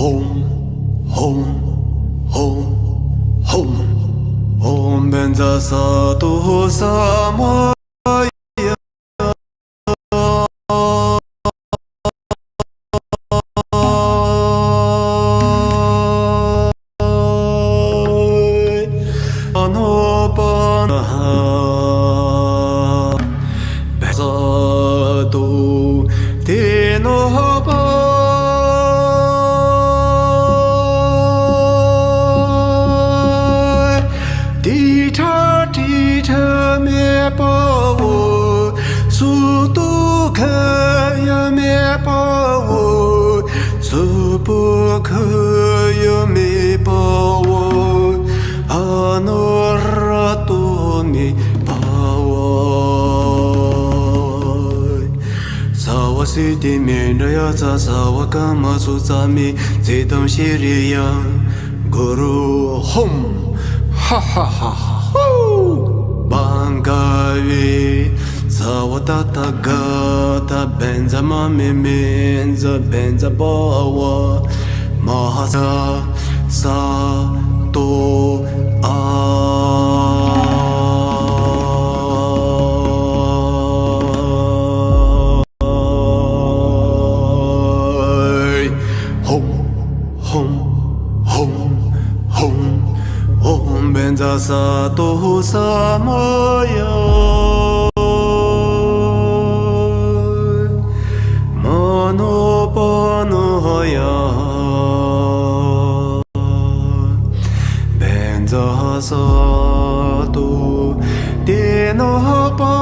Om benza satu sama Siti Mindaya Sawa Kama Sutsami Zidam Shiriya Guru Hum Ha ha ha ha Bangavi Sawa Tata Gata Benza Mami Menza Benza Bawa Mahasa Sa To benza satu samaya manopanaya benza satu dinapa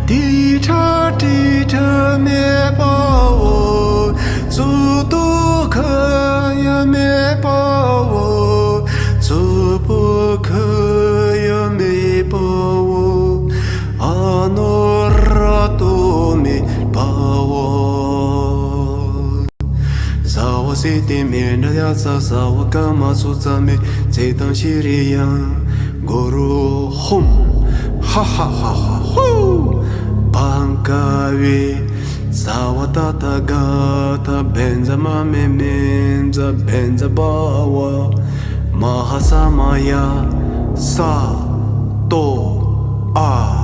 dita dita mebao sutu kaya me pawo, supo kaya me pawo, anorato me pawo. Sawa siti mindaya sawa kama sutsame, zedang shiriya, guru hum, ha ha ha ha hu, bankavi. Sawa tata gata benza mame menza benza bawa mahasamaya sa to a.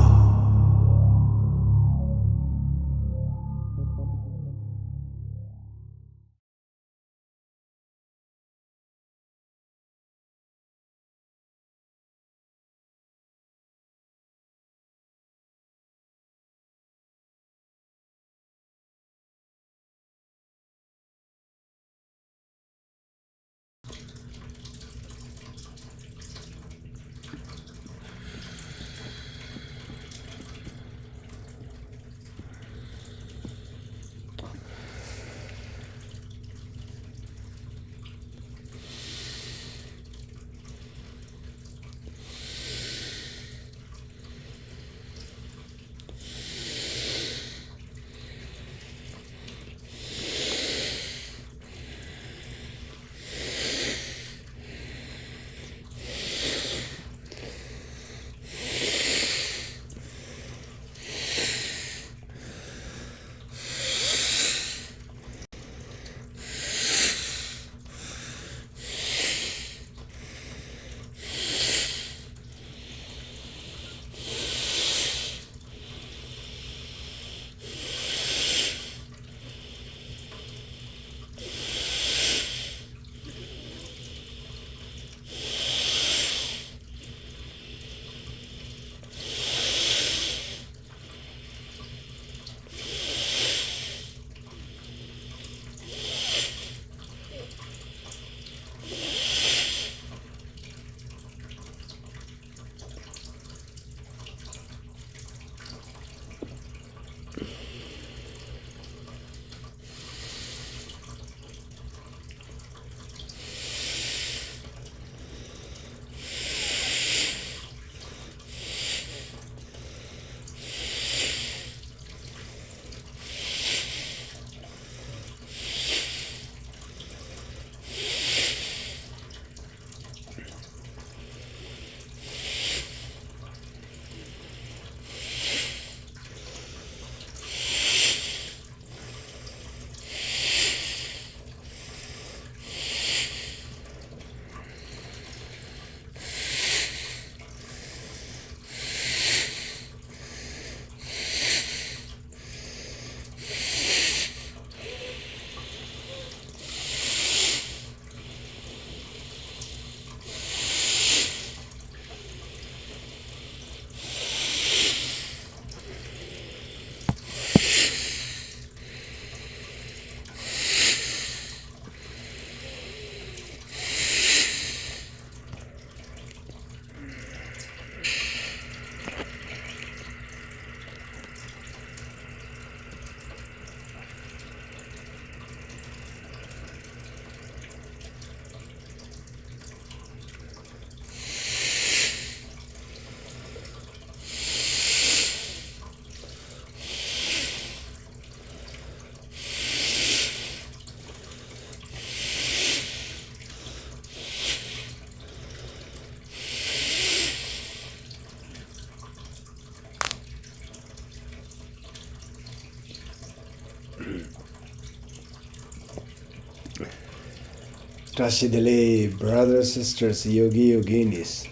Trashidale, brothers, sisters, yogi, yoginis.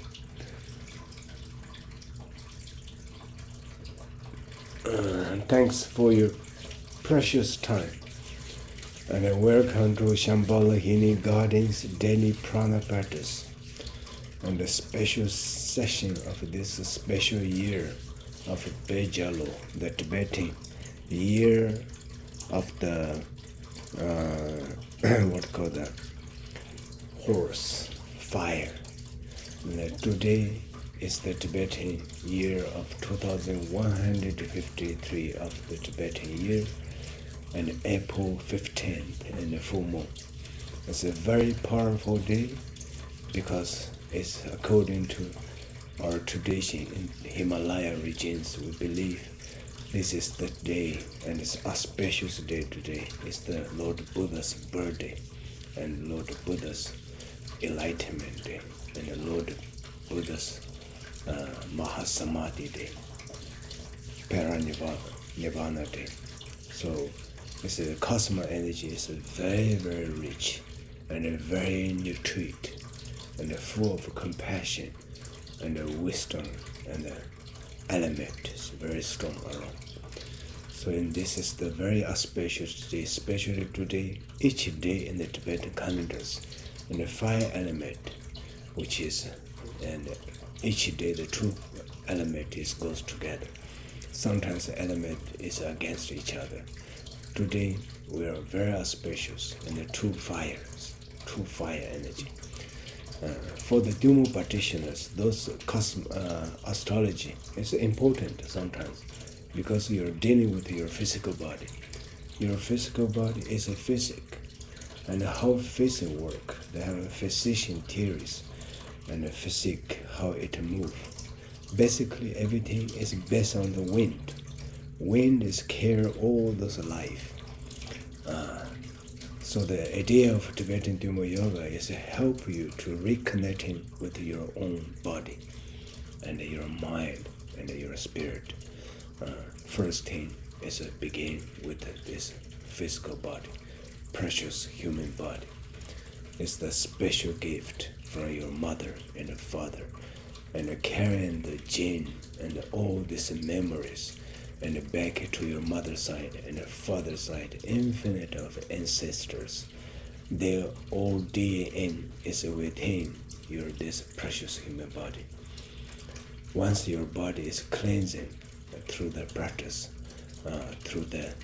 Thanks for your precious time. And welcome to Shambhala Hini Gardens daily prana practice. And the special session of this special year of Bejalo, the Tibetan year of the what called that horse fire. And today is the Tibetan year of 2153 of the Tibetan year, and April 15th and the full moon. It's a very powerful day because it's according to our tradition in Himalaya regions. We believe this is the day, and it's a auspicious day today. It's the Lord Buddha's birthday and Lord Buddha's enlightenment day and the Lord Buddha's Mahasamadhi day, parinirvana day. So it's a cosmic energy is very, very rich and very nutrient and full of compassion and wisdom, and the element is very strong around. So this is the very auspicious day, especially today, each day in the Tibetan calendars, and the fire element, which is, and each day the two element goes together. Sometimes the element is against each other. Today we are very auspicious in the two fire energy. For the Tummo practitioners, those astrology is important sometimes because you're dealing with your physical body. Your physical body is a physic, and how physics work. They have physician theories and a physique, how it moves. Basically, everything is based on the wind. Wind is carry all those life. So the idea of Tibetan Tummo Yoga is to help you to reconnecting with your own body and your mind and your spirit. First thing is to begin with this physical body, precious human body. It's the special gift from your mother and father, and carrying the gene and all these memories and back to your mother's side and father's side, infinite of ancestors. Their all DNA is within your this precious human body. Once your body is cleansing through the practice, through the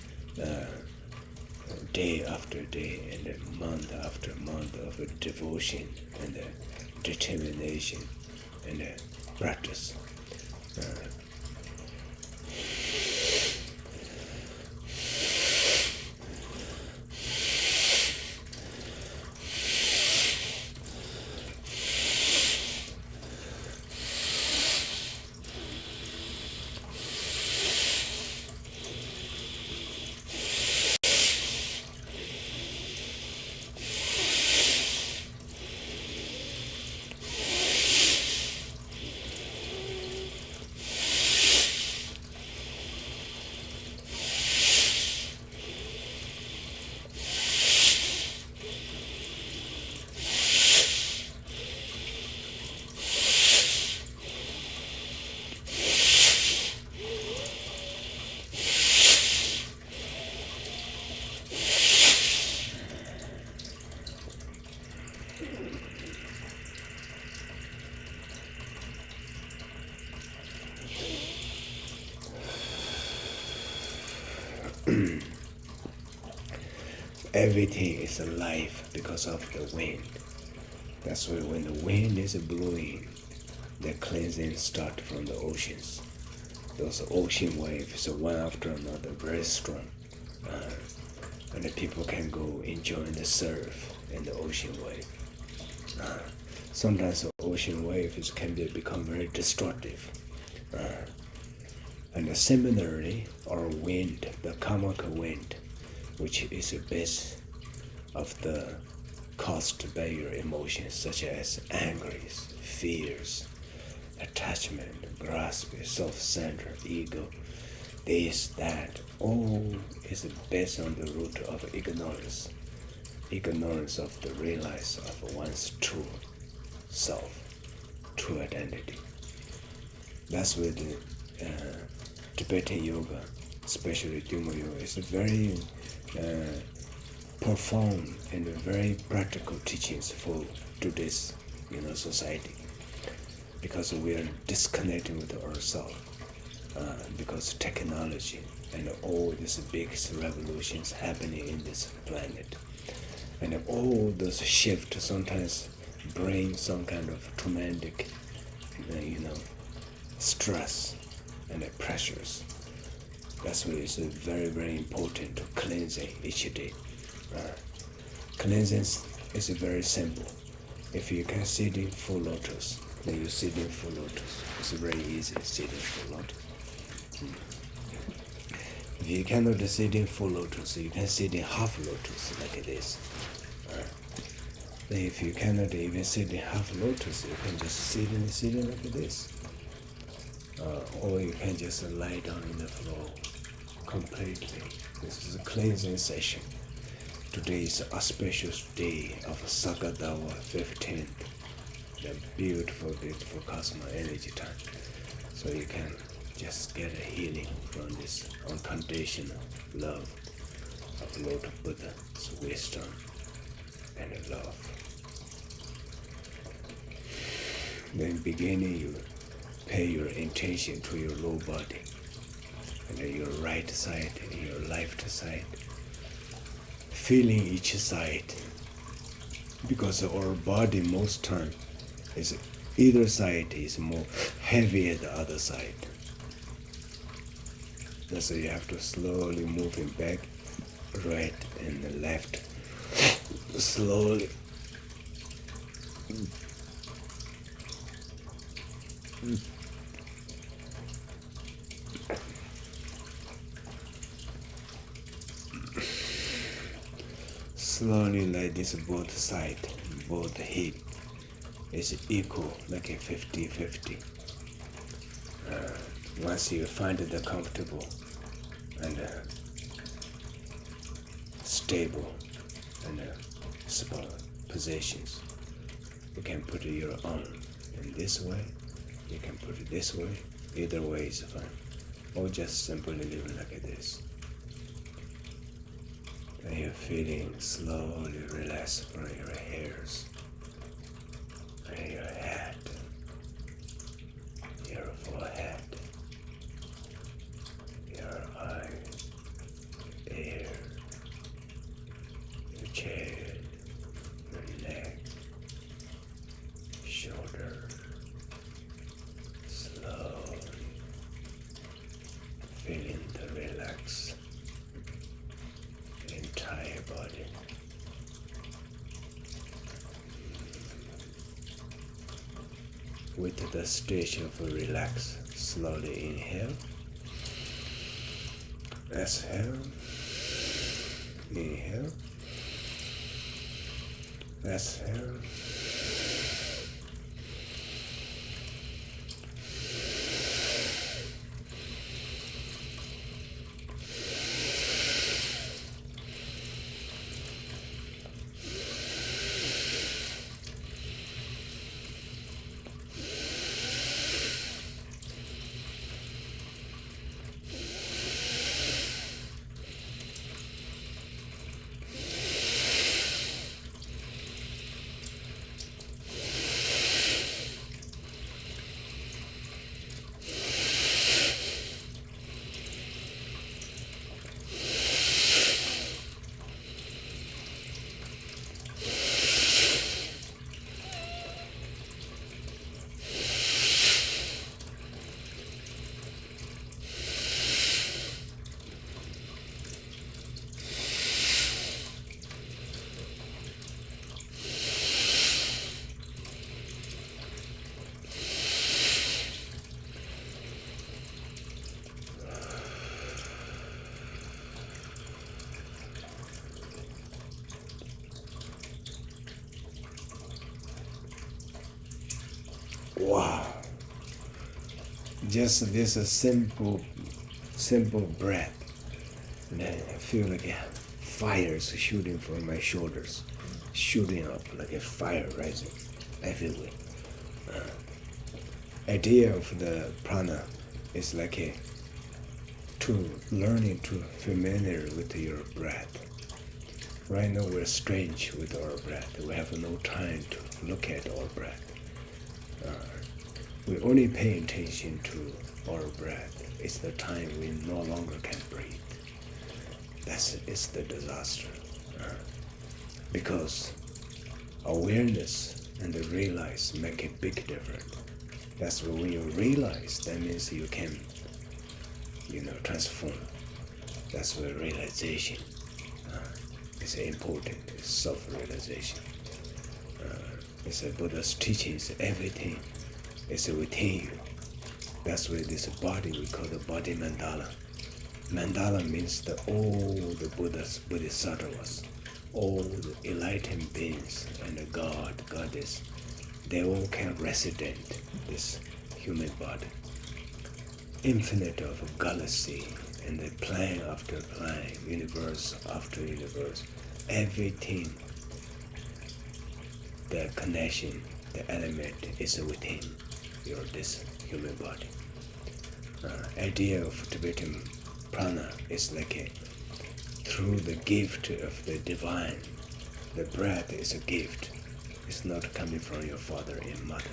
day after day and month after month of devotion and determination and practice, everything is alive because of the wind. That's why when the wind is blowing, the cleansing starts from the oceans. Those ocean waves, one after another, very strong. And the people can go enjoy the surf in the ocean wave. Sometimes the ocean waves can become very destructive. And similarly, our wind, the karmic wind, which is the base of the caused by your emotions such as anger, fears, attachment, grasp, self-centered, ego, this, that, all is based on the root of ignorance. Ignorance of the realize of one's true self, true identity. That's where the Tibetan Yoga, especially Tummo Yoga, is a very profound and very practical teachings for today's society, because we are disconnecting with ourselves, because technology and all these big revolutions happening in this planet, and all those shifts sometimes bring some kind of traumatic, stress and pressures. That's why it's very, very important to cleansing each day. Cleansing is very simple. If you can sit in full lotus, then you sit in full lotus. It's very easy to sit in full lotus. If you cannot sit in full lotus, you can sit in half lotus like this. Then if you cannot even sit in half lotus, you can just sit in like this. Or you can just lie down in the floor completely. This is a cleansing session. Today is an auspicious day of SAGA DAWA 15th, the beautiful, beautiful cosmic energy time. So you can just get a healing from this unconditional love of Lord Buddha's wisdom and love. Then beginning, you pay your intention to your low body, and then your right side and your left side, feeling each side, because our body most time is either side is more heavy than the other side. That's why you have to slowly move it back, right and left, slowly. Slowly like this, both side, both hip is equal, like a 50-50. Once you find it comfortable and stable and small positions, you can put your arm in this way, you can put it this way, either way is fine, or just simply leave it like this. And you're feeling slowly relax from your hairs and your head, your forehead, your eye, ear, your chin, your neck, shoulder, slowly feeling the relax entire body. With the stage of relax, slowly inhale, exhale, inhale, exhale, Wow. Just this simple simple breath. And then I feel like fires shooting from my shoulders, shooting up like a fire rising everywhere. Idea of the prana is like to learning to familiar with your breath. Right now we're strange with our breath. We have no time to look at our breath. We only pay attention to our breath. It's the time we no longer can breathe. It's the disaster. Because awareness and the realize make a big difference. That's when you realize, that means you can, transform. That's where realization is important. It's self-realization. It's a Buddha's teachings. Everything is within you. That's why this body we call the body mandala. Mandala means all the Buddhas, Bodhisattvas, all the enlightened beings and the God, Goddess, they all can resident this human body. Infinite of galaxy and the plane after plane, universe after universe, everything, the connection, the element is within this human body. Idea of Tibetan prana is like through the gift of the divine. The breath is a gift. It's not coming from your father and mother.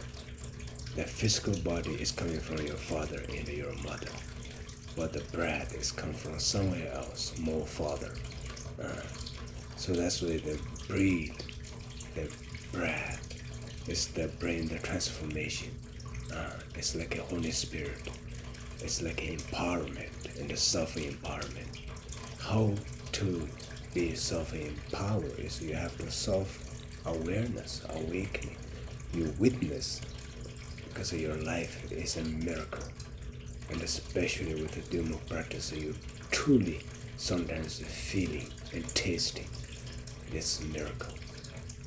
The physical body is coming from your father and your mother. But the breath is coming from somewhere else, more farther. So that's why the breath is the brain, the transformation. It's like a Holy Spirit. It's like empowerment and the self-empowerment. How to be self-empowered is you have the self-awareness, awakening. You witness, because your life is a miracle. And especially with the Tummo practice, you truly sometimes feeling and tasting this miracle,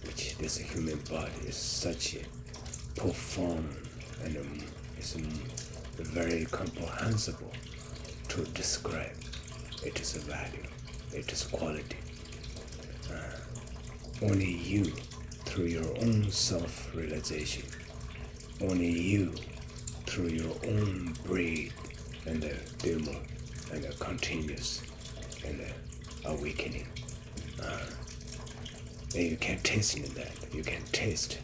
which this human body is such a profound and it's very comprehensible to describe. It is a value, it is quality. Only you, through your own self-realization, only you, through your own breath and the Tummo and the continuous and the awakening. And you can taste in that. You can taste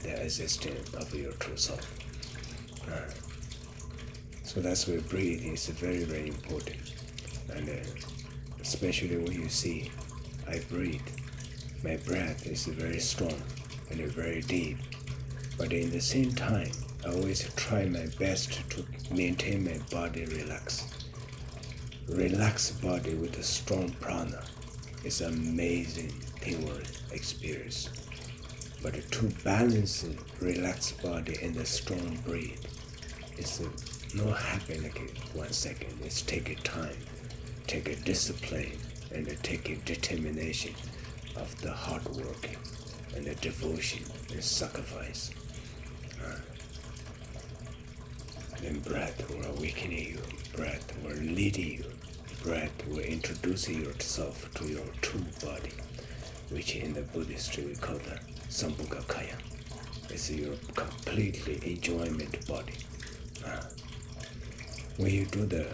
the existence of your true self. So that's why breathing is very, very important. And especially when you see I breathe, my breath is very strong and very deep. But in the same time, I always try my best to maintain my body relaxed. Relaxed body with a strong prana is amazing inward experience. But to balance relaxed body and a strong breath, it's not happen like 1 second. It's take a time, take a discipline, and take a determination of the hard work and the devotion and sacrifice. Then breath will awaken you, breath will lead you, breath will introduce yourself to your true body, which in the Buddhist we call the Sambhogakaya. It's your completely enjoyment body. When you do the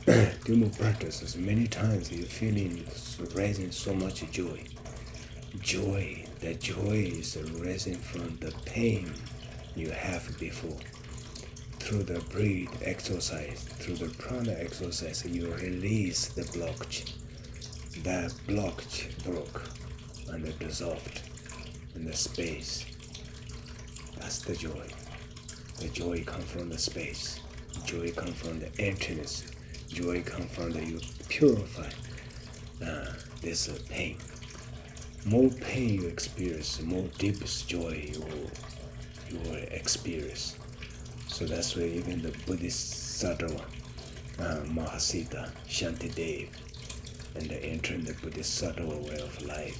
Tummo practices, many times you're feeling raising so much joy. Joy, the joy is arising from the pain you have before. Through the breath exercise, through the prana exercise, you release the blockage. That blockage broke and dissolved in the space. That's the joy. The joy comes from the space. Joy comes from the emptiness. Joy comes from the you purify this pain. More pain you experience, more deepest joy you will experience. So that's why even the Buddhist Sattva, Mahasiddha, Shantidev, and they enter the Buddhist Sattva way of life,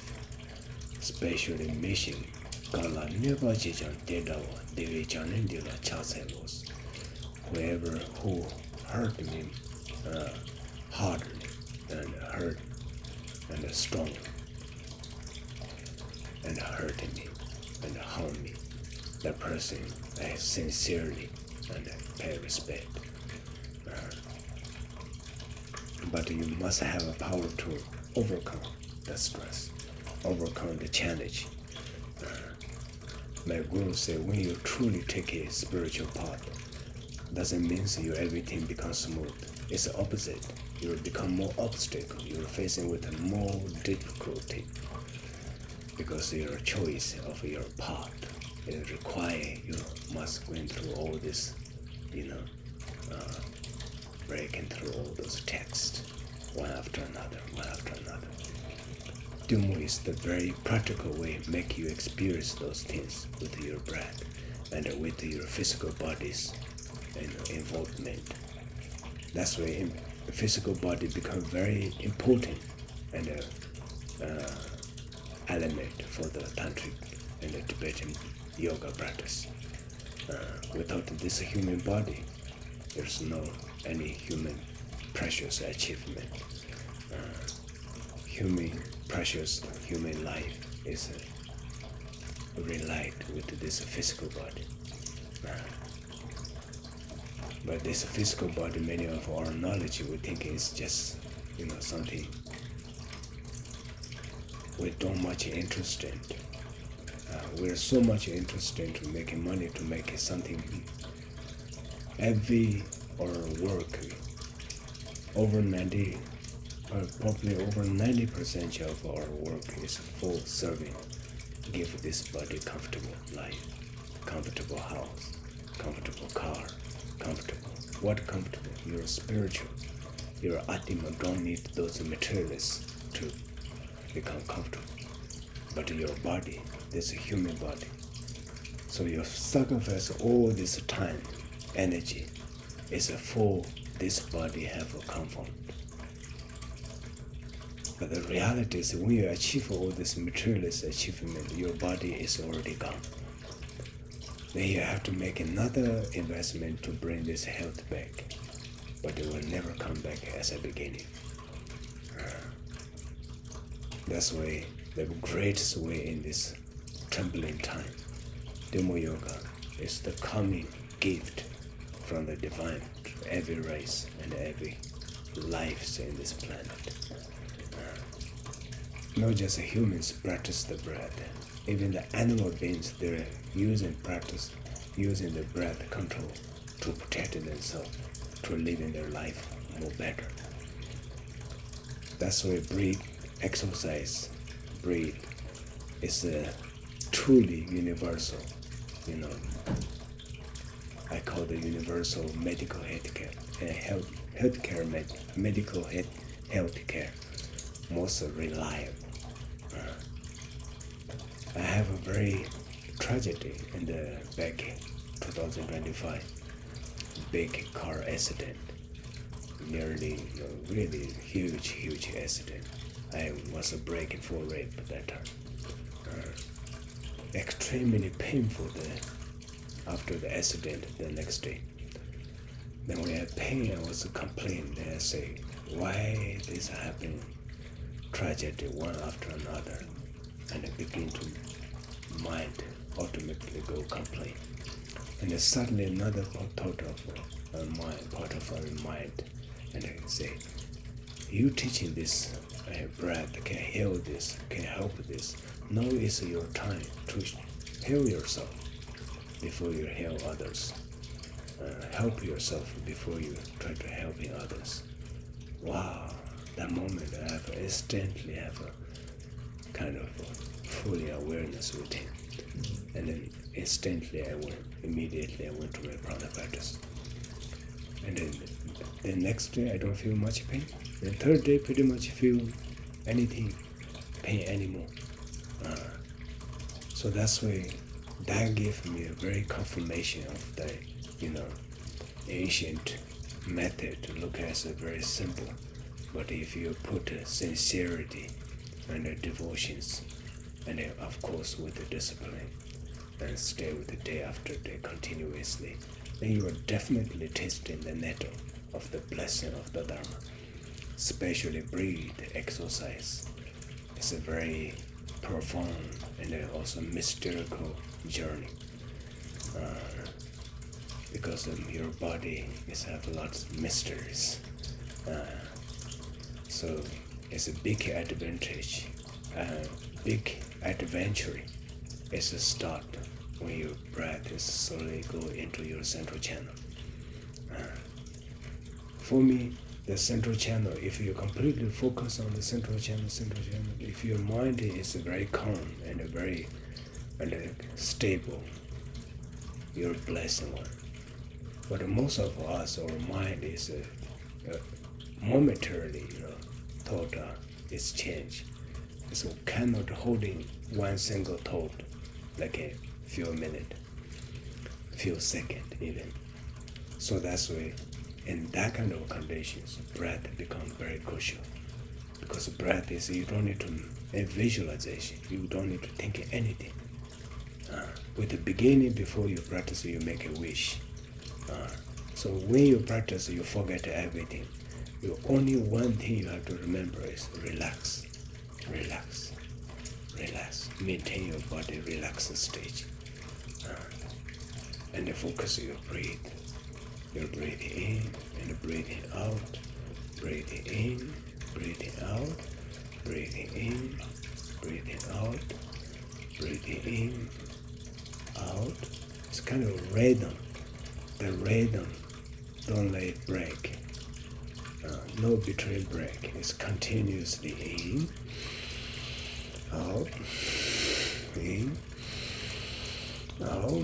especially mission. Kala Nirva Jijang Dedawa, Devi Janindila Chaselos. Whoever who hurt me, harder and hurt and strong and hurting me and harm me, that person I sincerely and pay respect. But you must have a power to overcome the stress, overcome the challenge. My guru said, when you truly take a spiritual path, doesn't mean everything becomes smooth. It's the opposite. You will become more obstacle. You're facing with more difficulty because your choice of your path it requires you must go through all this, breaking through all those texts, one after another, one after another. Tummo is the very practical way make you experience those things with your breath and with your physical body's involvement. That's why the physical body becomes very important and element for the tantric and the Tibetan yoga practice. Without this human body, there's no any human precious achievement. Precious human life is relied with this physical body. But this physical body, many of our knowledge, we think is just, something we don't much interested. We're so much interested in making money to make something. Every our work, over 90, or probably over 90% of our work is for serving, give this body comfortable life, comfortable house, comfortable car, comfortable. What comfortable? You're spiritual. Your atma don't need those materialists to become comfortable. But your body, this human body. So you sacrifice all this time, energy, is for this body have a comfort. But the reality is when you achieve all this materialist achievement, your body is already gone. Then you have to make another investment to bring this health back. But it will never come back as a beginning. That's why the greatest way in this trembling time, Tummo Yoga is the coming gift from the divine to every race and every life in this planet. Not just humans practice the breath. Even the animal beings, they're using the breath control to protect themselves, to live in their life more better. That's why exercise, breathe is truly universal. I call the universal medical healthcare, medical healthcare, most reliable. I have a very tragedy in the back 2025, big car accident, nearly really huge accident. I was breaking for rape at that time. Extremely painful after the accident the next day. Then when I had pain, I was complaining. Then I say, why this happened? Tragedy one after another, and I begin to mind automatically go complain. And then suddenly another part of our mind, and I say, you teaching this breath can heal this, can help this. Now is your time to heal yourself before you heal others. Help yourself before you try to help others. Wow, that moment I have instantly have a kind of fully awareness with him. And then instantly immediately I went to my prana practice. And then the next day I don't feel much pain. The third day pretty much feel anything pain anymore. So that's why that gave me a very confirmation of the ancient method to look as a very simple, but if you put sincerity and devotions, and of course with the discipline, and stay with it day after day continuously, then you are definitely tasting the nectar of the blessing of the Dharma. especially breathe exercise. It's a very profound and also mystical journey. Because your body is have lots of mysteries. So it's a big advantage, big adventure. It's a start when your breath is slowly go into your central channel. For me, the central channel, if you completely focus on the central channel, if your mind is very calm and very stable, you're a blessed one. But most of us, our mind is momentarily, thought is changed. So cannot holding one single thought like a few minutes, few seconds even. So that's why in that kind of conditions, breath becomes very crucial. Because breath is, you don't need to visualization, you don't need to think anything. With the beginning, before you practice, you make a wish. So when you practice, you forget everything. You only one thing you have to remember is relax, relax, relax. Maintain your body relaxed stage, and then focus your breath. You're breathing in and breathing out, breathing in, breathing out, breathing in, breathing out, breathing in, out. It's kind of rhythm. The rhythm, don't let it break. No between break. It's continuously in, out, in, out.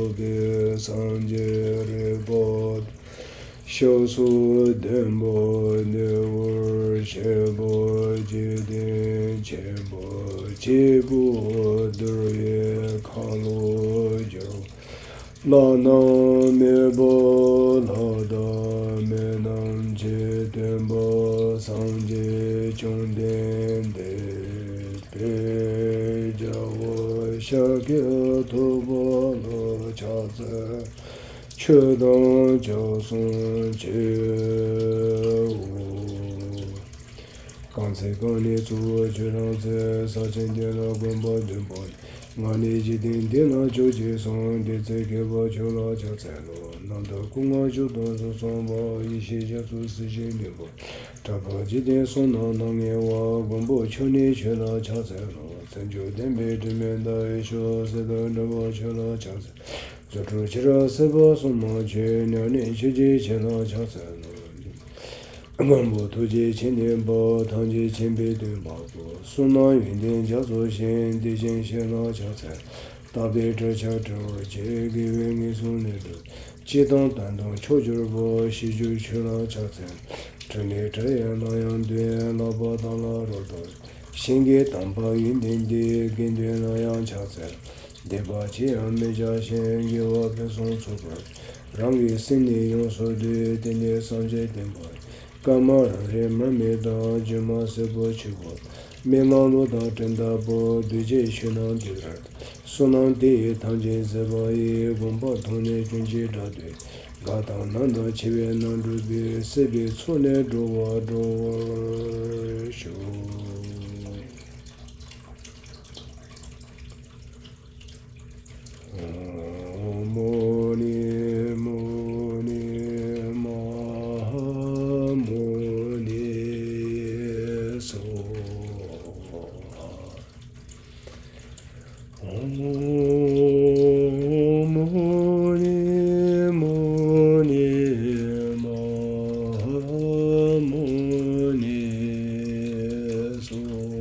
Sobe Sanje Rebod Shosu Dembo Never Chebo Jidin Chebo Chibu Durye Kalo Jo Lana Mebo Lada Menam Dembo Sanje Chonden De Pe Jawo Shakya Tobo Lo Chaze Chödong Josun Che Kanse Kani Tsuwa Chödong Se Sachen Dena Gomba Dunpo Ngani Jidin Dena Choji Son De Tse Keba Chola Chatselo Nanda Kunga Chödong Su Somba Ishi Jatsu Sishin Dunpo Tapa Jidin Sona Nangye Wa Gombo Choni Chola Chatselo Senjo Denpe Dumenda Isho Sedan Dava Chola Chatselo Zatru Chira Seba Soma Che Nyani Chiji Chela Chatselo Gambo Tuji Chindin Ba Tangji Chimbi Dunpa Bo Suna Yundin Jaso Shin Dijin Shela Chatselo Tabi Tracha Trawa Che Giwe Nisu Nidu Chidang Tandang Chojur Bo Shiju Chela Chatselo Trani Traya Nayan Duen Laba Dala Rodo Shingi Tampa Yundin Di Ginduen Nayan Chatselo Deba Chiyan Meja Shen Yewa Peson Super Rangi Sini Yonso De Dene Sanje Dempa Kamara Re Mameda Jima Sebo Chigo Memalo Da Tenda Bo Duje Shunan Didrat Sunan De Tangje Zebai Gomba Tone Junji Dade Gata Nanda Chive Nandubi Sebi Tsune Drowa Drowa Shu Moni Moni Maha Moni Soha Moni Moni Maha Moni Soha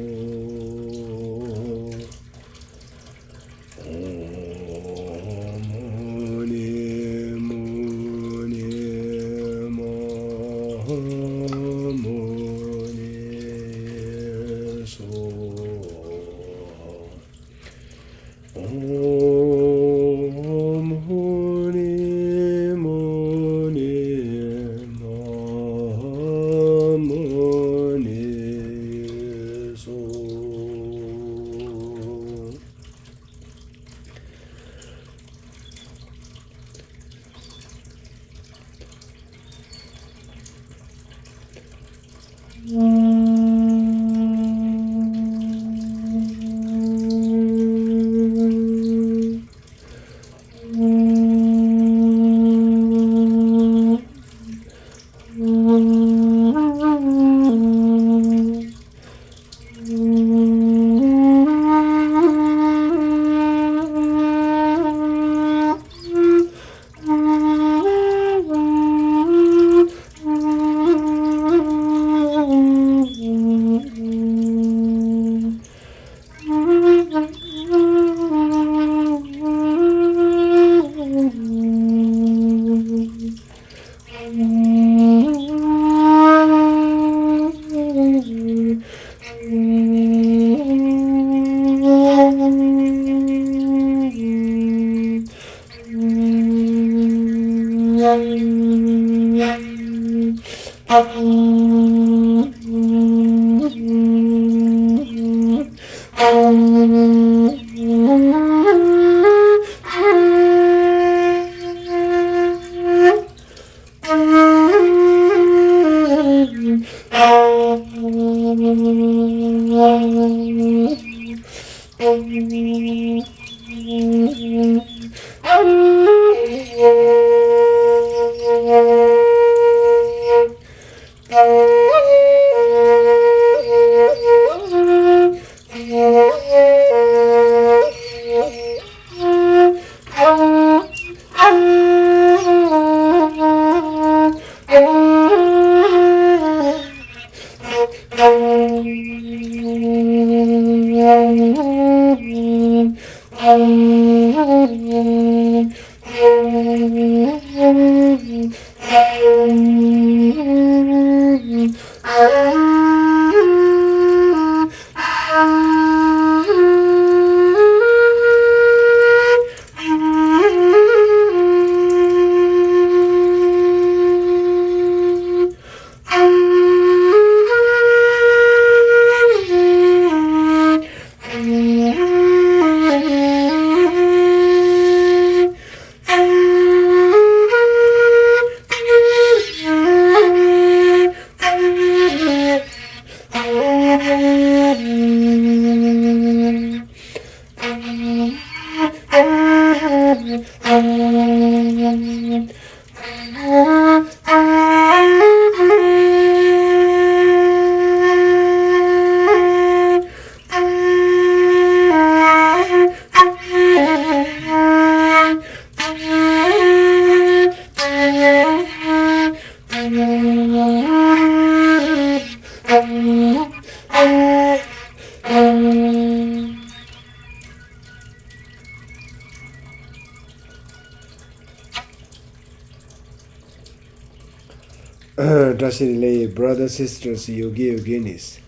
Definitely, brothers, sisters, yogi, yoginis.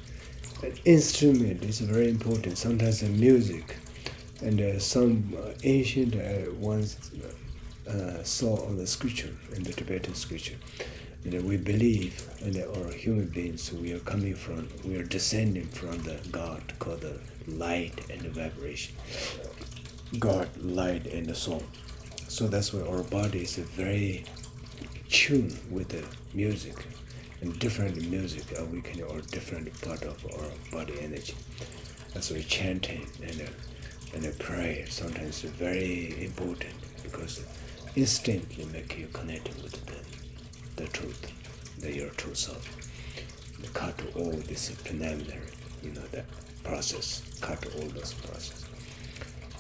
An instrument is very important. Sometimes music, and some ancient ones saw on the scripture, in the Tibetan scripture. And we believe, and our human beings, we are coming from, we are descending from the God called the light and the vibration. God, light, and the soul. So that's why our body is very tuned with the music, and different music awaken or different part of our body energy. That's why chanting and prayer sometimes very important, because instantly make you connect with the truth, your true self. Cut all this preliminary, that process, cut all those processes.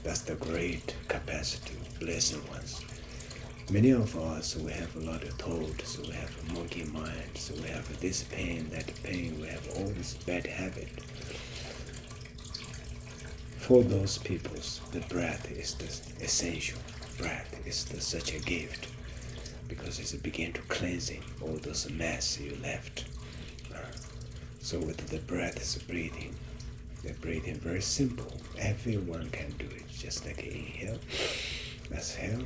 That's the great capacity, blessed ones. Many of us, we have a lot of thoughts, we have a monkey mind, so we have this pain, that pain, we have all this bad habit. For those peoples, the breath is the essential. Breath is such a gift, because it's begin to cleansing all those mess you left. So with the breath is breathing, the breathing very simple. Everyone can do it, just like inhale, exhale.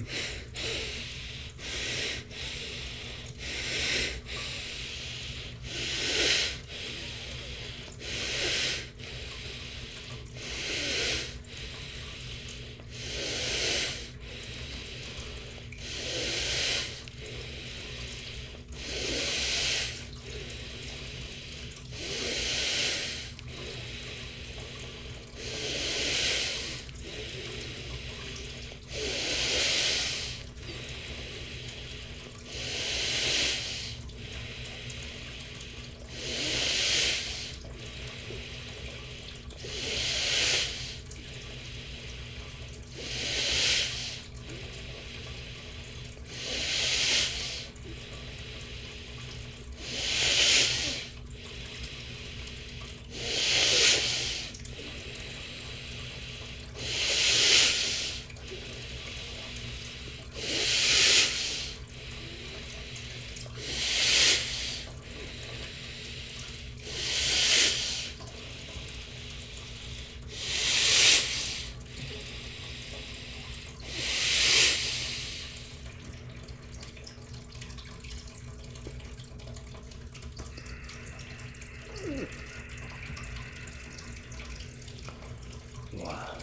Wow.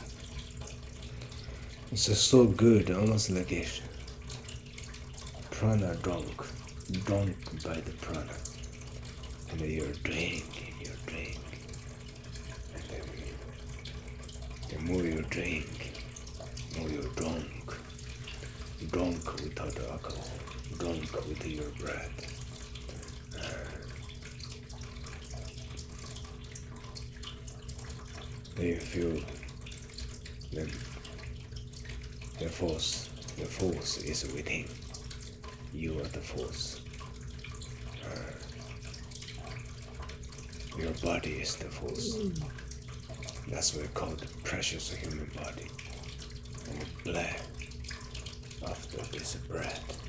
It's just so good, almost like a prana drunk by the prana. And then you're drinking, and then the more you drink, more you're drunk without alcohol, drunk with your breath. Then you feel the force is within. You are the force. Your body is the force. That's what we call the precious human body. And the blood after this breath.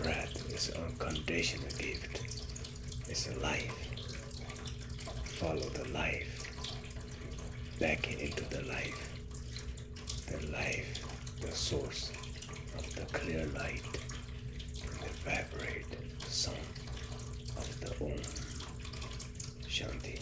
Breath is an unconditional gift. It's a life. Follow the life. Back into the life. The life, the source of the clear light. The vibrate sound of the Om Shanti.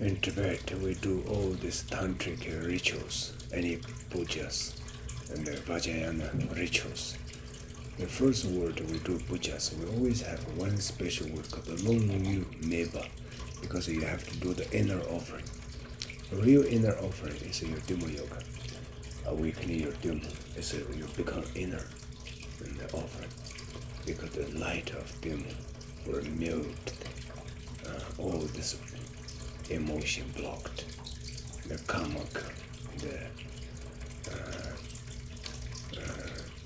In Tibet, we do all these tantric rituals, any pujas and the Vajrayana rituals. The first word we do pujas, we always have one special word called the long yu meba, because you have to do the inner offering. The real inner offering is your Tummo yoga. Awakening your Tummo is you become inner in the offering, because the light of Tummo will melt all this emotion blocked, the karmic, the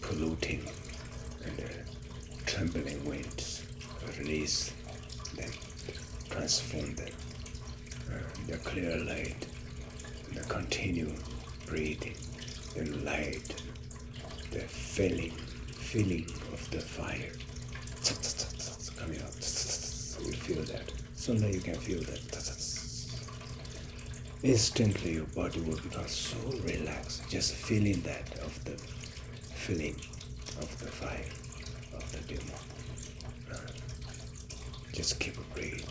polluting and the trembling winds, release them, transform them. The clear light, the continue breathing, the light, the feeling of the fire coming out. You feel that. Sometimes you can feel that. Instantly your body will become so relaxed, just feeling that of the feeling of the fire of the Dharma. Just keep breathing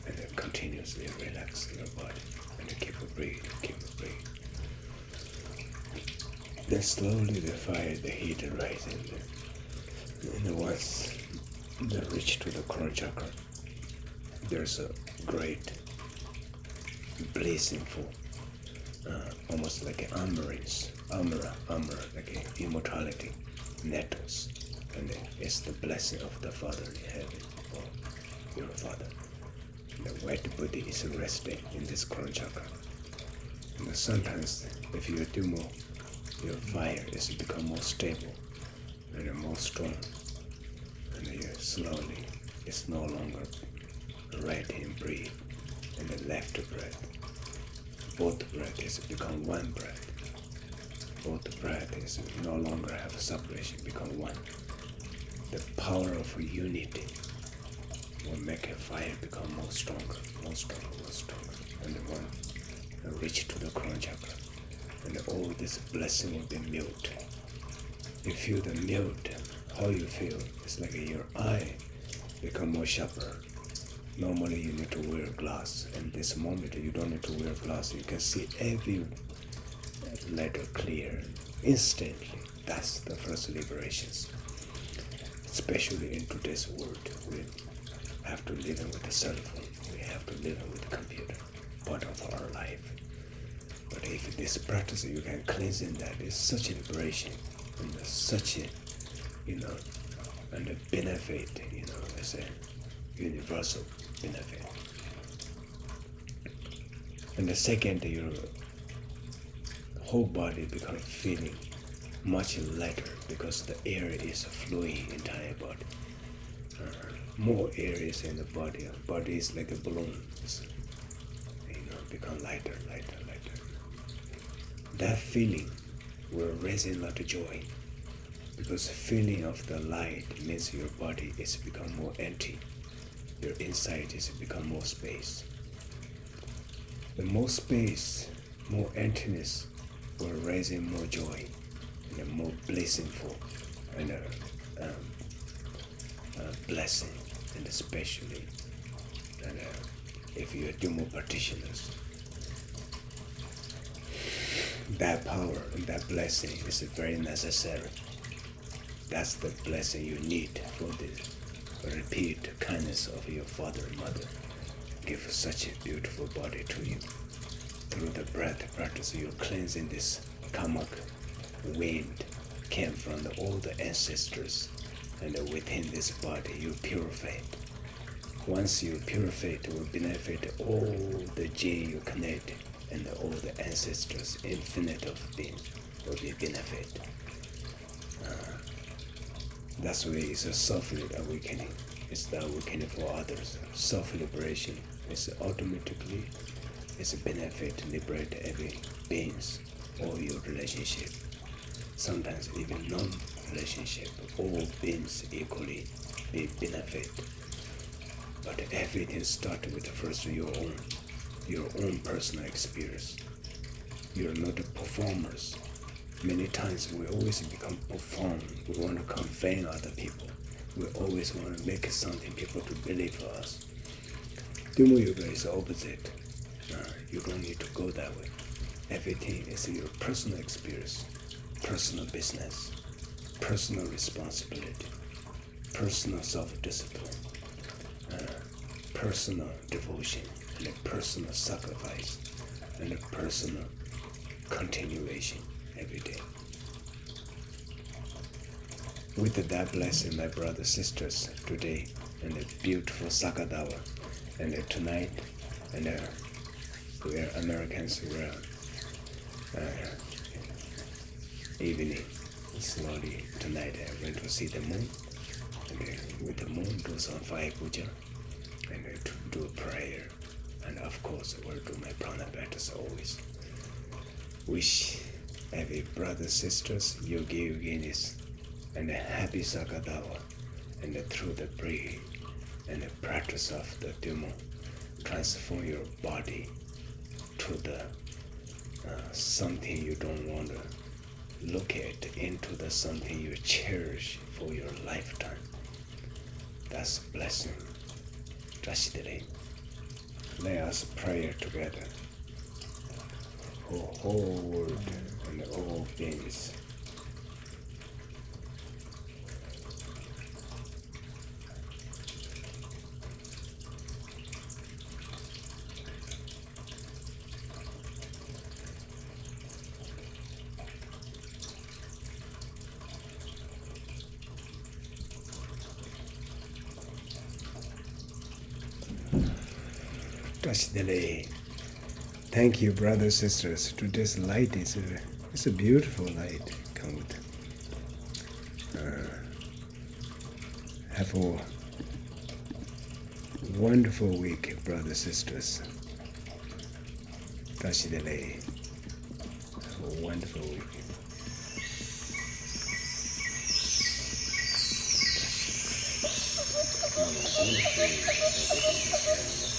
and then continuously relax your body and then keep breathing. Then slowly the fire, the heat rises, and once they reach to the crown chakra, there's a great blazing for almost like an armor, like an immortality, nettles, and it's the blessing of the Father in heaven, or your Father. And the white Buddha is resting in this crown chakra. And sometimes, if you do more, your fire is become more stable and more strong, and you slowly, it's no longer right in breath and the left breath. Both breath is become one breath. Both breath is no longer have separation, become one. The power of unity will make a fire become more stronger. And one reach to the crown chakra, and all this blessing will be melt. You feel the melt. How you feel? It's like your eye become more sharper. Normally you need to wear glass, and this moment you don't need to wear glass. You can see every letter clear instantly. That's the first liberations. Especially in today's world, we have to live with the cell phone. We have to live with the computer, part of our life. But if this practice you can cleanse in that, it's such a liberation and such a, and a benefit, as a universal benefit. And the second, your whole body becomes feeling much lighter because the air is flowing entire body. More air is in the body. Body is like a balloon. It's, become lighter. That feeling will raise a lot of joy, because feeling of the light means your body is become more empty. Your inside is become more space. The more space, more emptiness will raise in more joy and a more blissful and a blessing, and especially if you do more practitioners. That power and that blessing is very necessary. That's the blessing you need for the repeat kindness of your father and mother. Give such a beautiful body to you. Through the breath practice, you're cleansing this karmic wind came from all the ancestors, and within this body you purify it. Once you purify it, will benefit all the gene you connect, and all the ancestors, infinite of beings, will be benefit. That's why it's a self-awakening. It's the awakening for others. Self-liberation is automatically, it's a benefit to liberate every beings, all your relationship. Sometimes even non-relationship, all beings equally be benefit. But everything starts with first your own personal experience. You're not the performers. Many times we always become perform. We want to convey other people. We always want to make something people to believe for us. Tummo yoga is the opposite. You don't need to go that way. Everything is your personal experience, personal business, personal responsibility, personal self-discipline, personal devotion, and a personal sacrifice, and a personal continuation every day. With that blessing, my brothers, sisters, today, and a beautiful SAGA DAWA, and tonight, and we are Americans, we are evening, slowly tonight I went to see the moon, and with the moon do some fire puja, and to do prayer, and of course I will do my pranayama as always. Wish every brother, sisters, yogi, yoginis, and a happy SAGA DAWA, and through the breathing and the practice of the Tummo, transform your body to the something you don't want to look at, into the something you cherish for your lifetime. That's a blessing. Today, let us pray together for whole world and all beings. Today, thank you, brothers, sisters. Today's light is it's a beautiful light. Come with. Have a wonderful week, brothers, sisters. Today, have a wonderful week. Namaste.